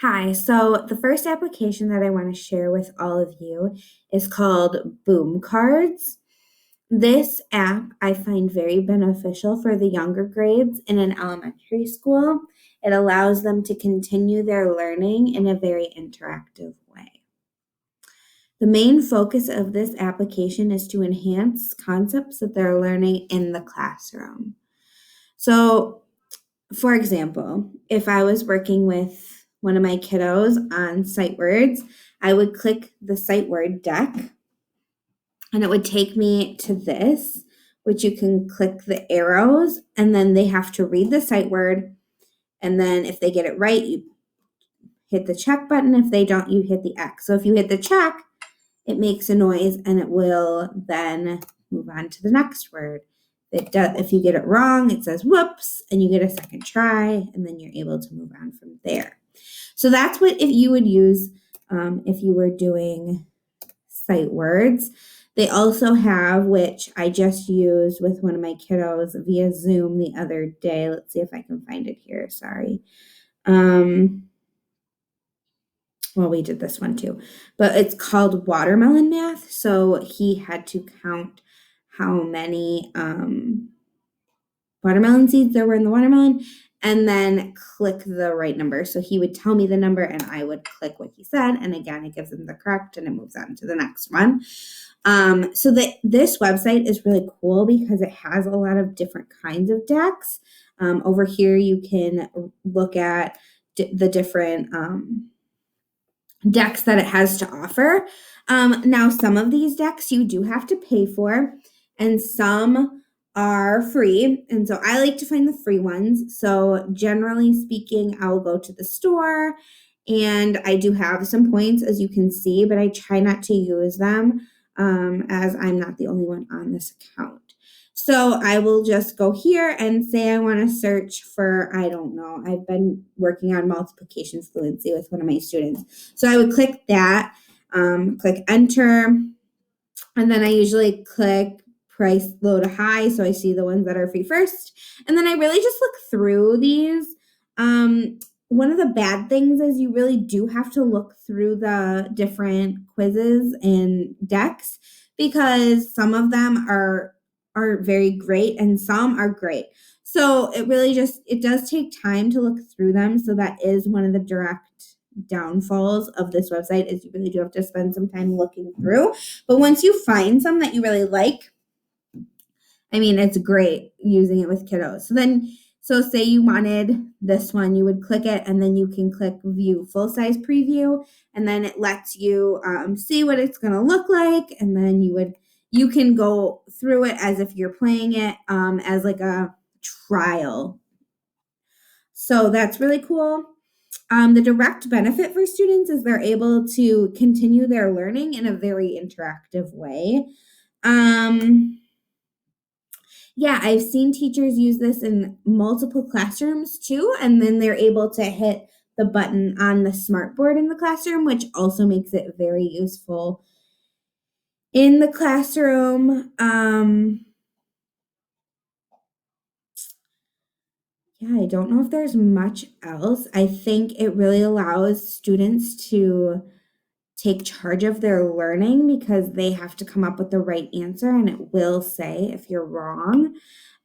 Hi, so the first application that I want to share with all of you is called Boom Cards. This app I find very beneficial for the younger grades in an elementary school. It allows them to continue their learning in a very interactive way. The main focus of this application is to enhance concepts that they're learning in the classroom. So, for example, if I was working with one of my kiddos on sight words, I would click the sight word deck and it would take me to this, which you can click the arrows and then they have to read the sight word. And then if they get it right, you hit the check button. If they don't, you hit the X. So if you hit the check, it makes a noise and it will then move on to the next word. If you get it wrong, it says whoops, and you get a second try, and then you're able to move on from there. So that's what if you would use if you were doing sight words. They also have, which I just used with one of my kiddos via Zoom the other day. Let's see if I can find it here. Sorry. Well, we did this one too, but it's called watermelon math. So he had to count how many watermelon seeds there were in the watermelon and then click the right number. So he would tell me the number and I would click what he said. And again, it gives him the correct and it moves on to the next one. This website is really cool because it has a lot of different kinds of decks. Over here, you can look at the different decks that it has to offer. Now, some of these decks you do have to pay for, and some are free. And so I like to find the free ones. So generally speaking, I'll go to the store and I do have some points, as you can see, but I try not to use them as I'm not the only one on this account. So I will just go here and say I want to search for, I don't know, I've been working on multiplication fluency with one of my students. So I would click that, click enter, and then I usually click price low to high. So I see the ones that are free first. And then I really just look through these. One of the bad things is you really do have to look through the different quizzes and decks because some of them are very great and some are great. So it does take time to look through them. So that is one of the direct downfalls of this website is you really do have to spend some time looking through. But once you find some that you really like, I mean, it's great using it with kiddos. So say you wanted this one, you would click it and then you can click view full size preview and then it lets you see what it's going to look like. And then you can go through it as if you're playing it as like a trial. So that's really cool. The direct benefit for students is they're able to continue their learning in a very interactive way. Yeah, I've seen teachers use this in multiple classrooms too, and then they're able to hit the button on the smartboard in the classroom, which also makes it very useful in the classroom. Yeah, I don't know if there's much else. I think it really allows students to take charge of their learning because they have to come up with the right answer and it will say if you're wrong.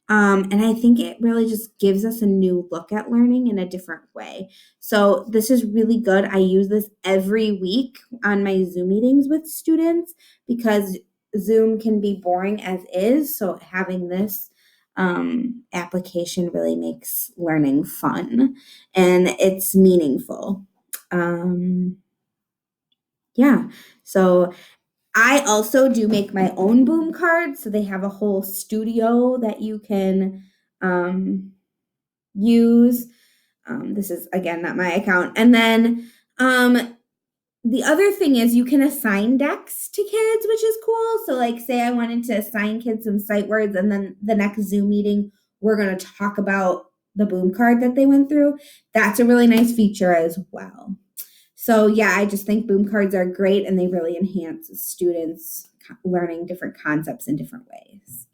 And I think it really just gives us a new look at learning in a different way. So this is really good. I use this every week on my Zoom meetings with students because Zoom can be boring as is. So having this application really makes learning fun and it's meaningful. Yeah. So I also do make my own boom cards. So they have a whole studio that you can use. This is, again, not my account. And then the other thing is you can assign decks to kids, which is cool. So, like, say I wanted to assign kids some sight words, and then the next Zoom meeting, we're going to talk about the boom card that they went through. That's a really nice feature as well. So yeah, I just think boom cards are great and they really enhance students learning different concepts in different ways.